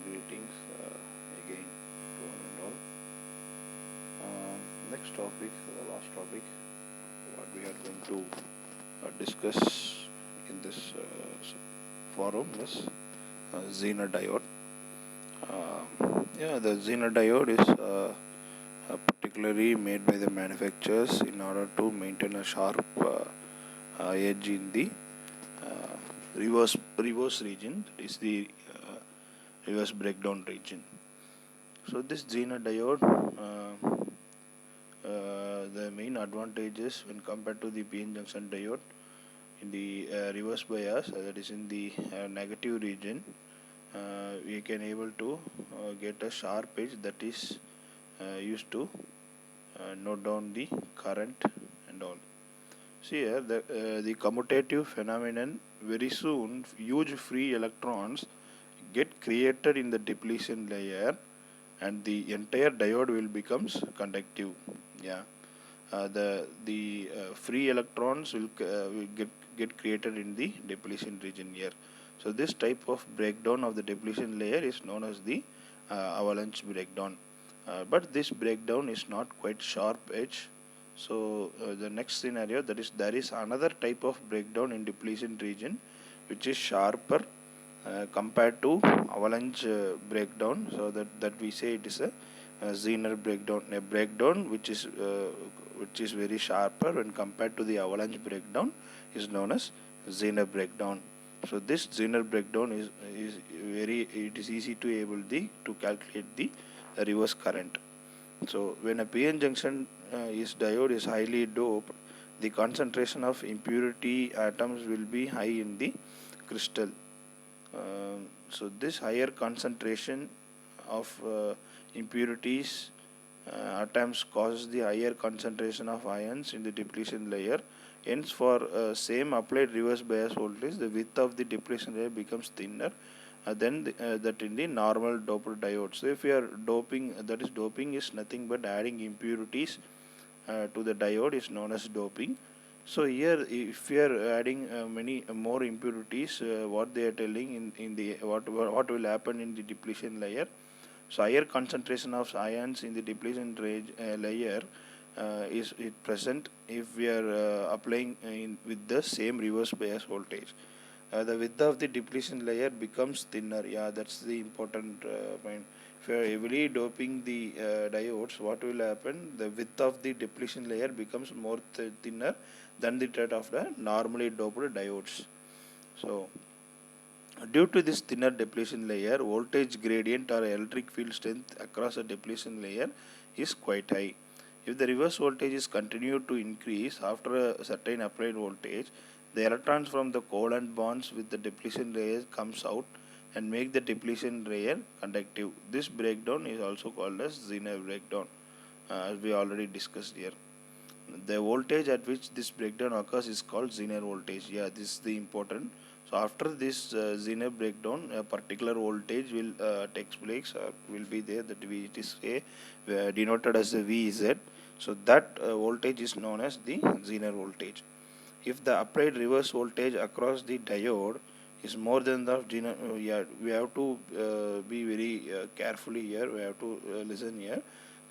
greetings again to one and all. Next topic, the last topic, what we are going to discuss in this forum is Zener diode. The Zener diode is particularly made by the manufacturers in order to maintain a sharp edge in the reverse region, that is the reverse breakdown region. So this Zener diode, the main advantages when compared to the PN junction diode in the reverse bias, that is in the negative region, we can able to get a sharp edge that is used to note down the current and all. See here, the commutative phenomenon, very soon huge free electrons get created in the depletion layer and the entire diode will becomes conductive. The free electrons will get created in the depletion region here. So this type of breakdown of the depletion layer is known as the avalanche breakdown. But this breakdown is not quite sharp edge. So the next scenario, that is, there is another type of breakdown in depletion region which is sharper compared to avalanche breakdown. So that we say it is a Zener breakdown, a breakdown which is very sharper when compared to the avalanche breakdown is known as Zener breakdown. So this Zener breakdown is it is easy to to calculate the reverse current. So when a PN junction diode is highly doped, the concentration of impurity atoms will be high in the crystal. So this higher concentration of impurities atoms causes the higher concentration of ions in the depletion layer. Hence, for same applied reverse bias voltage, the width of the depletion layer becomes thinner than that in the normal doped diode. So if we are doping, that is, doping is nothing but adding impurities to the diode is known as doping. So here, if we are adding many more impurities, what they are telling in the what will happen in the depletion layer. So higher concentration of ions in the depletion layer is present if we are applying with the same reverse bias voltage. The width of the depletion layer becomes thinner. Yeah, that's the important point. If you are heavily doping the diodes, what will happen? The width of the depletion layer becomes more thinner than the that of the normally doped diodes. So due to this thinner depletion layer, voltage gradient or electric field strength across the depletion layer is quite high. If the reverse voltage is continued to increase after a certain applied voltage, the electrons from the covalent bonds with the depletion layer comes out and make the depletion layer conductive. This breakdown is also called as Zener breakdown, as we already discussed here. The voltage at which this breakdown occurs is called Zener voltage. Yeah, this is the important. So after this Zener breakdown, a particular voltage will takes place, will be there, that it is denoted as a VZ. So that voltage is known as the Zener voltage. If the applied reverse voltage across the diode is more than the Zener, we have to be very carefully here. We have to listen here.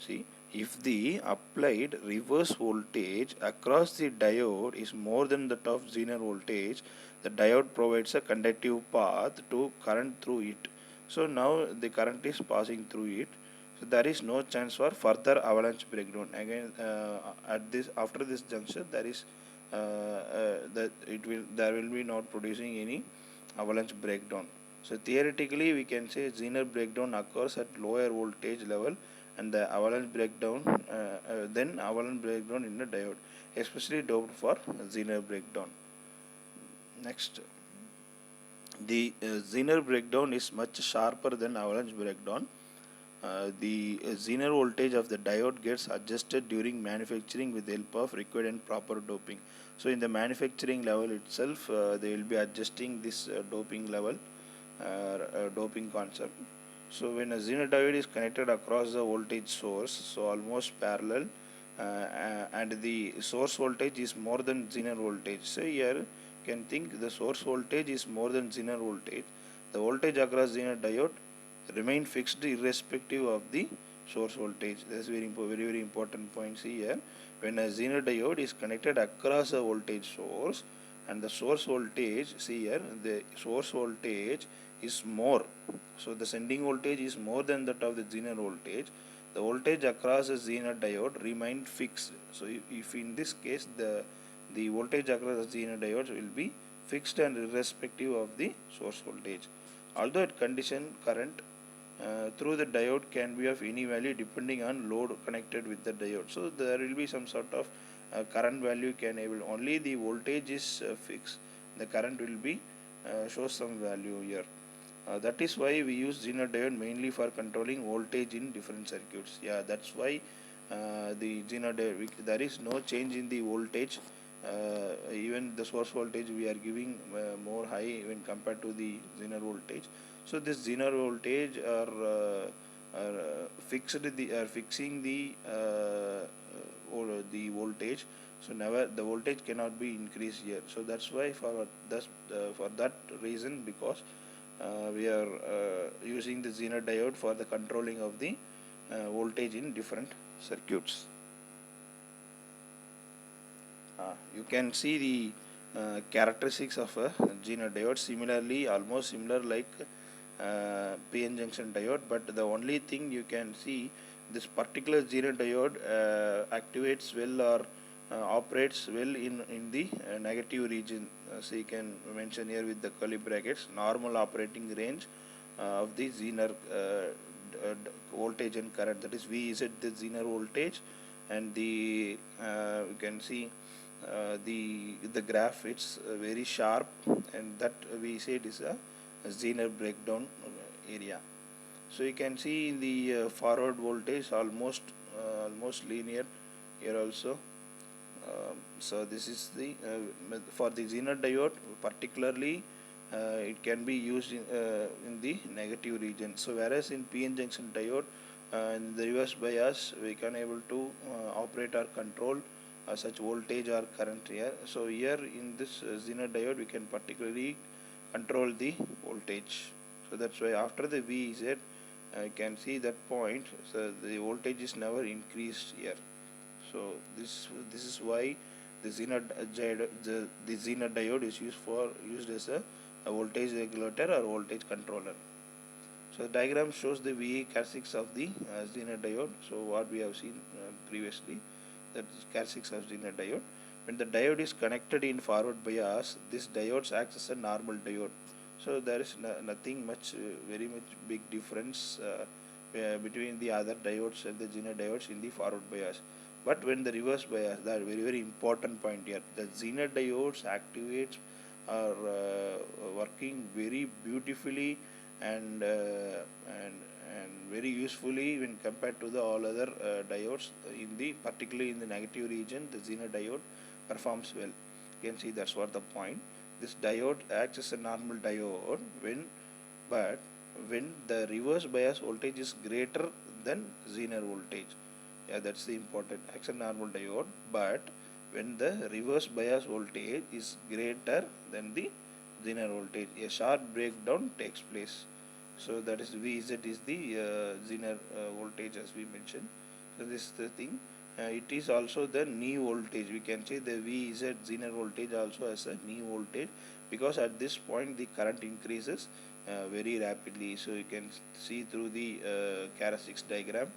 See, if the applied reverse voltage across the diode is more than that of Zener voltage, the diode provides a conductive path to current through it. So now the current is passing through it. So there is no chance for further avalanche breakdown. Again, after this junction, there is there will be not producing any avalanche breakdown. So theoretically, we can say Zener breakdown occurs at lower voltage level, and the avalanche breakdown then avalanche breakdown in the diode, especially doped for Zener breakdown. Next, the Zener breakdown is much sharper than avalanche breakdown. The Zener voltage of the diode gets adjusted during manufacturing with the help of required and proper doping. So in the manufacturing level itself, they will be adjusting this doping level, doping concept. So when a Zener diode is connected across the voltage source, so almost parallel, and the source voltage is more than Zener voltage. So here you can think the source voltage is more than Zener voltage. The voltage across Zener diode remain fixed irrespective of the source voltage. That's very important points here. When a Zener diode is connected across a voltage source, and the source voltage, see here, the source voltage is more, so the sending voltage is more than that of the Zener voltage, the voltage across a Zener diode remain fixed. So if in this case the voltage across the Zener diodes will be fixed and irrespective of the source voltage. Although at condition current through the diode can be of any value depending on load connected with the diode. So there will be some sort of current value can able, only the voltage is fixed, the current will be show some value here. That is why we use Zener diode mainly for controlling voltage in different circuits. Yeah, that's why the Zener diode, there is no change in the voltage. Even the source voltage we are giving more high when compared to the Zener voltage. So this Zener voltage are fixing the the voltage. So never the voltage cannot be increased here. So that's why for that reason, because we are using the Zener diode for the controlling of the voltage in different circuits. You can see the characteristics of a Zener diode. Similarly, almost similar like PN junction diode, but the only thing you can see, this particular Zener diode activates well or operates well in the negative region. So you can mention here with the curly brackets, normal operating range of the Zener voltage and current, that is V is at the Zener voltage, and the you can see the graph, it's very sharp, and that we say it is a Zener breakdown area. So you can see in the forward voltage almost linear here also. So this is the for the Zener diode particularly, it can be used in the negative region. So whereas in PN junction diode, in the reverse bias, we can able to operate or control such voltage or current here. So here in this Zener diode, we can particularly control the voltage. So that's why after the V Z, you can see that point. So the voltage is never increased here. So this is why the Zener diode is used as a voltage regulator or voltage controller. So the diagram shows the VA characteristics of the Zener diode. So what we have seen previously, that is characteristics of Zener diode. When the diode is connected in forward bias, this diode acts as a normal diode. So there is nothing much, very much big difference between the other diodes and the Zener diodes in the forward bias. But when the reverse bias, that very important point here, the Zener diodes activates are working very beautifully and very usefully when compared to the all other diodes in the particularly in the negative region. The Zener diode performs well. You can see that's what the point. This diode acts as a normal diode but when the reverse bias voltage is greater than Zener voltage. Yeah, that's the important. Acts as a normal diode, but when the reverse bias voltage is greater than the Zener voltage, a sharp breakdown takes place. So that is VZ is the Zener voltage, as we mentioned. So this is the thing. It is also the knee voltage. We can say the VZ Zener voltage also as a knee voltage, because at this point the current increases very rapidly. So you can see through the characteristics diagram.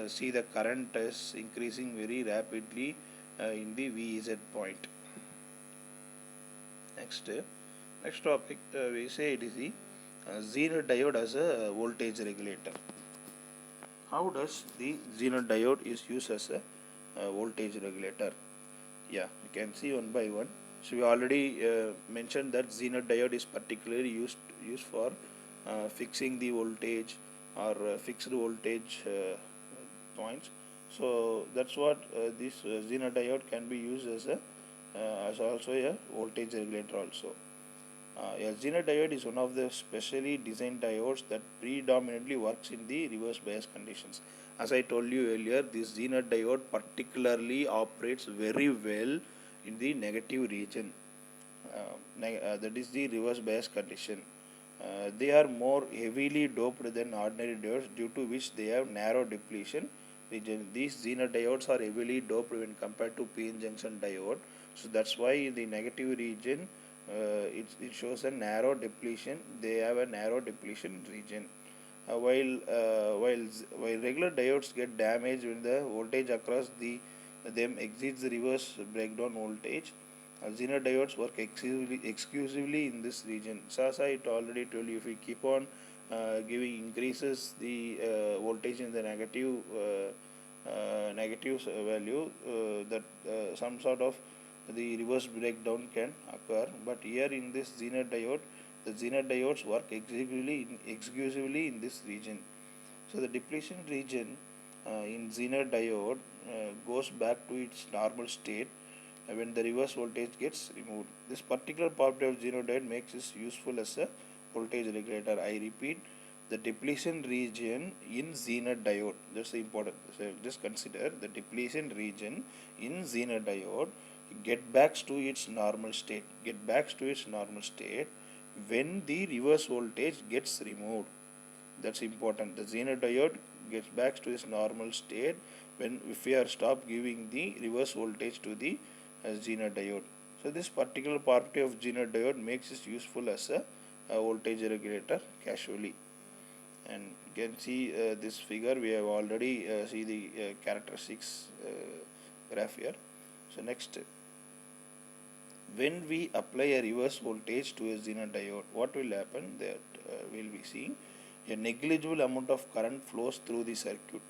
See the current is increasing very rapidly in the VZ point. Next topic, we say it is the Zener diode as a voltage regulator. How does the Zener diode is used as a voltage regulator? Yeah, you can see one by one. So we already mentioned that Zener diode is particularly used for fixing the voltage or fixed voltage points. So that's what this Zener diode can be used as also a voltage regulator also. A Zener diode is one of the specially designed diodes that predominantly works in the reverse bias conditions. As I told you earlier, this Zener diode particularly operates very well in the negative region. That is the reverse bias condition. They are more heavily doped than ordinary diodes, due to which they have narrow depletion region. These Zener diodes are heavily doped when compared to PN junction diode. So that's why in the negative region it shows a narrow depletion. They have a narrow depletion region. While regular diodes get damaged when the voltage across them exceeds the reverse breakdown voltage, Zener diodes work exclusively in this region. So as I already told you, if we keep on giving increases the voltage in the negative value, that some sort of the reverse breakdown can occur. But here in this Zener diode, the Zener diodes work exclusively in this region. So the depletion region in Zener diode goes back to its normal state when the reverse voltage gets removed. This particular property of Zener diode makes it useful as a voltage regulator. I repeat, the depletion region in Zener diode, that's important. So just consider the depletion region in Zener diode get back to its normal state when the reverse voltage gets removed. That's important. The Zener diode gets back to its normal state when if we are stop giving the reverse voltage to the Zener diode. So this particular property of Zener diode makes it useful as a voltage regulator casually. And you can see this figure. We have already see the characteristics graph here. So next, when we apply a reverse voltage to a Zener diode, what will happen? That we'll be seeing a negligible amount of current flows through the circuit.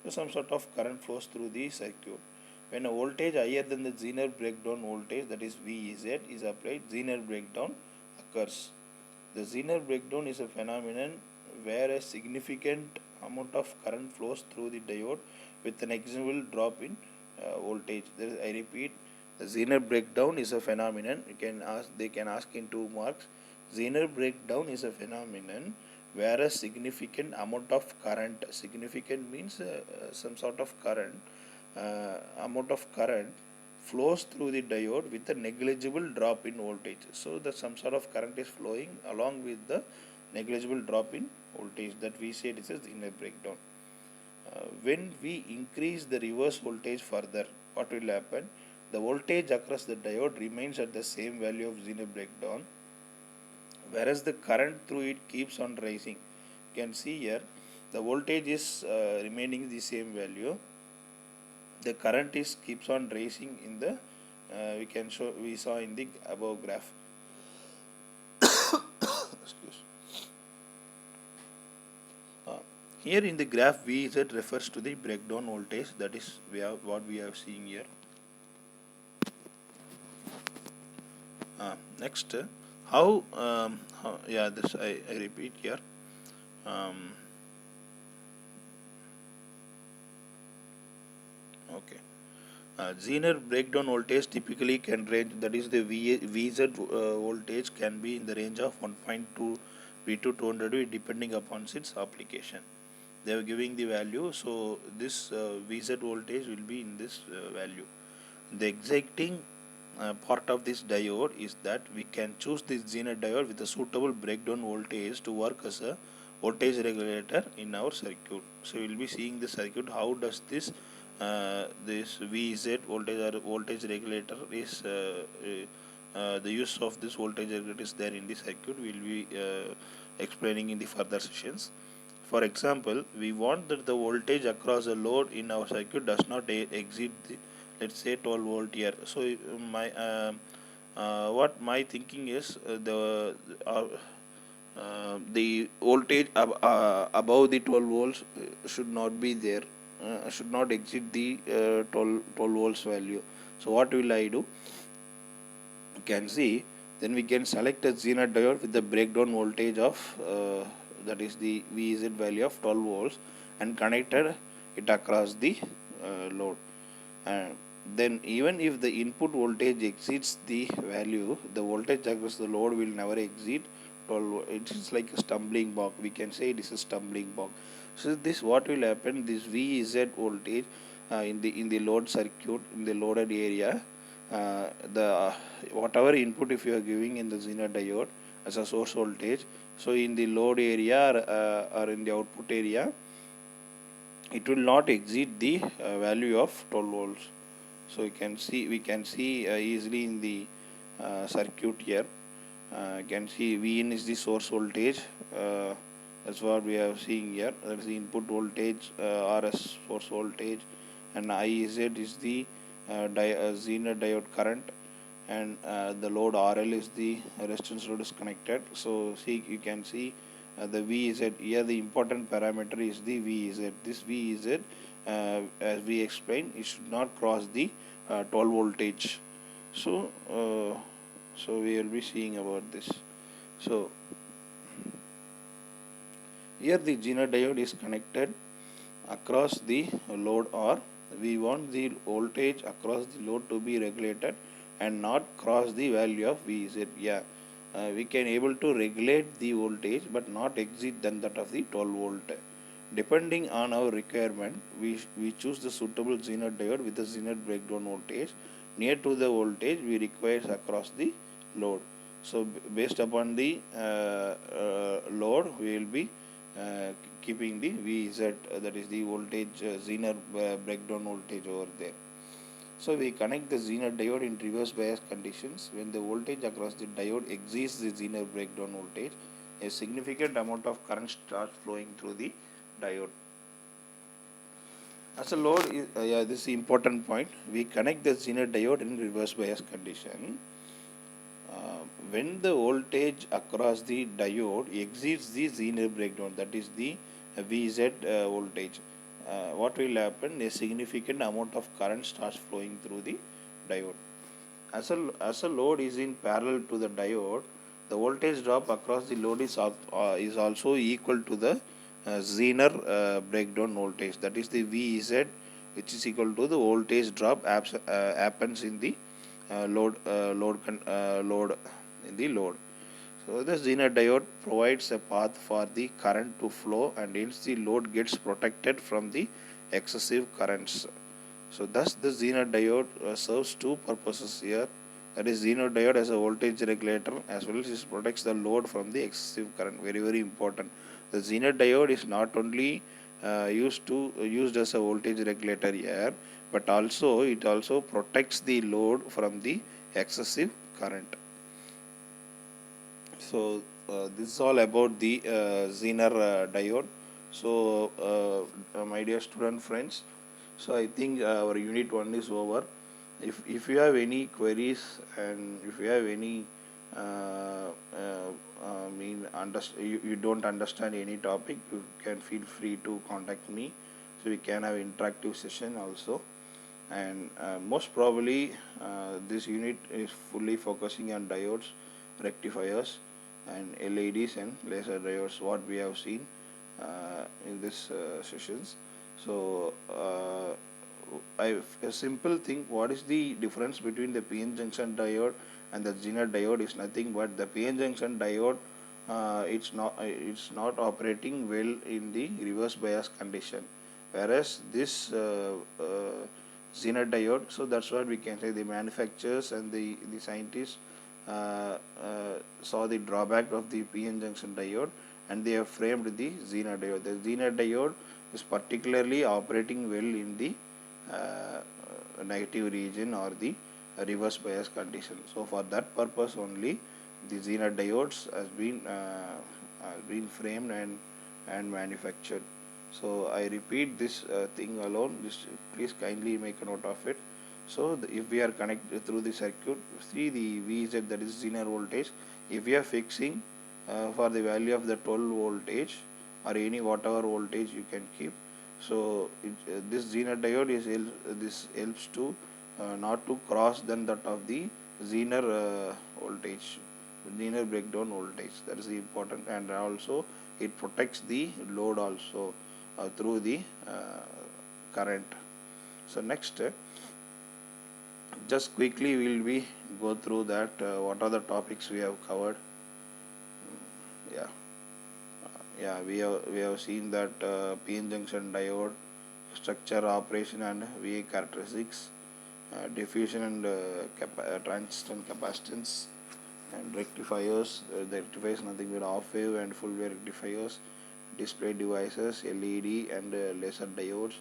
So some sort of current flows through the circuit. When a voltage higher than the Zener breakdown voltage, that is VZ, is applied, Zener breakdown occurs. The Zener breakdown is a phenomenon where a significant amount of current flows through the diode with an negligible drop in voltage. I repeat, the Zener breakdown is a phenomenon. They can ask in 2 marks. Zener breakdown is a phenomenon where a significant amount of current, significant means some sort of current, amount of current flows through the diode with a negligible drop in voltage. So that some sort of current is flowing along with the negligible drop in voltage, that we say this is Zener breakdown. When we increase the reverse voltage further, what will happen? The voltage across the diode remains at the same value of Zener breakdown, whereas the current through it keeps on rising. You can see here the voltage is remaining the same value. The current is keeps on rising in the we saw in the above graph. Excuse. Here in the graph, VZ refers to the breakdown voltage. That is what we have seen here. Next, this I repeat here. Okay. Zener breakdown voltage typically can range, that is the VZ voltage can be in the range of 1.2 V to 200 V depending upon its application. They are giving the value, so this VZ voltage will be in this value. The exciting part of this diode is that we can choose this Zener diode with a suitable breakdown voltage to work as a voltage regulator in our circuit. So we will be seeing the circuit. How does this VZ voltage regulator is the use of this voltage regulator is there in the circuit. We will be explaining in the further sessions. For example, we want that the voltage across a load in our circuit does not exceed the, let's say, 12 volt here. So what my thinking is, the voltage above the 12 volts should not be there, should not exceed the 12 volts value. So what will I do? You can see, then we can select a Zener diode with the breakdown voltage of that is the VZ value of 12 volts and connected it across the load. And then even if the input voltage exceeds the value, the voltage across the load will never exceed 12. It is like a stumbling block. We can say it is a stumbling block. So this what will happen? This VZ voltage in the load circuit, in the loaded area, the whatever input if you are giving in the Zener diode as a source voltage, So in the load area or in the output area, it will not exceed the value of 12 volts. So we can see easily in the circuit here. You can see Vin is the source voltage. That's what we are seeing here. That is the input voltage, RS source voltage, and IZ is the Zener diode current, and the load RL is the resistance load is connected. So see, you can see the VZ here. The important parameter is the VZ. This VZ, as we explained, it should not cross the 12 voltage. So so we will be seeing about this. So here the Zener diode is connected across the load, or we want the voltage across the load to be regulated and not cross the value of VZ. Yeah, we can able to regulate the voltage but not exceed than that of the 12 volt. Depending on our requirement, we choose the suitable Zener diode with the Zener breakdown voltage near to the voltage we require across the load. So based upon the load, we will be keeping the VZ, that is the voltage Zener breakdown voltage over there. So we connect the Zener diode in reverse bias conditions. When the voltage across the diode exceeds the Zener breakdown voltage, a significant amount of current starts flowing through the diode. As a load, this is the important point. We connect the Zener diode in reverse bias condition. When the voltage across the diode exceeds the Zener breakdown, that is the VZ voltage, what will happen? A significant amount of current starts flowing through the diode. As a load is in parallel to the diode, the voltage drop across the load is also equal to the Zener breakdown voltage, that is the VZ, which is equal to the voltage drop happens in the load in the load. So the Zener diode provides a path for the current to flow, and hence the load gets protected from the excessive currents. So thus the Zener diode serves two purposes here. That is, Zener diode as a voltage regulator, as well as it protects the load from the excessive current. Very, very important. The Zener diode is not only used as a voltage regulator here, but also it also protects the load from the excessive current. So this is all about the Zener diode. So my dear student friends, so I think our unit 1 is over. If you have any queries, and if you have any you don't understand any topic, you can feel free to contact me. So we can have interactive session also. And most probably this unit is fully focusing on diodes, rectifiers, and LEDs and laser diodes, what we have seen in this sessions. So a simple thing, what is the difference between the PN junction diode and the Zener diode is nothing but the PN junction diode, it's not operating well in the reverse bias condition, whereas this Zener diode, so that's what we can say the manufacturers and the scientists saw the drawback of the PN junction diode, and they have framed the Zener diode. The Zener diode is particularly operating well in the negative region or the reverse bias condition. So for that purpose only, the Zener diodes has been framed and manufactured. So I repeat this thing alone. Please kindly make a note of it. So if we are connected through the circuit, see the VZ, that is Zener voltage. If we are fixing for the value of the 12 voltage or any whatever voltage you can keep. So this Zener diode this helps to not to cross than that of the Zener voltage, Zener breakdown voltage. That is the important, and also it protects the load also through the current. So next, just quickly we will be go through that what are the topics we have covered. We have seen that PN junction diode, structure, operation, and VA characteristics, diffusion and transistor capacitance, And rectifiers, the rectifiers nothing but off wave and full wave rectifiers, display devices, LED and laser diodes,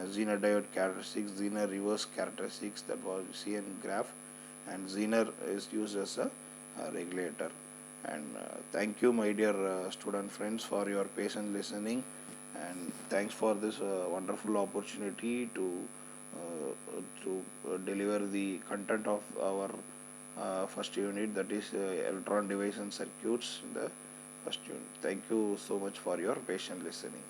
Zener diode characteristics, Zener reverse characteristics, that was see in graph, and Zener is used as a regulator. And thank you, my dear student friends, for your patient listening, and thanks for this wonderful opportunity to deliver the content of our first unit, that is electron device and circuits in the first unit. Thank you so much for your patient listening.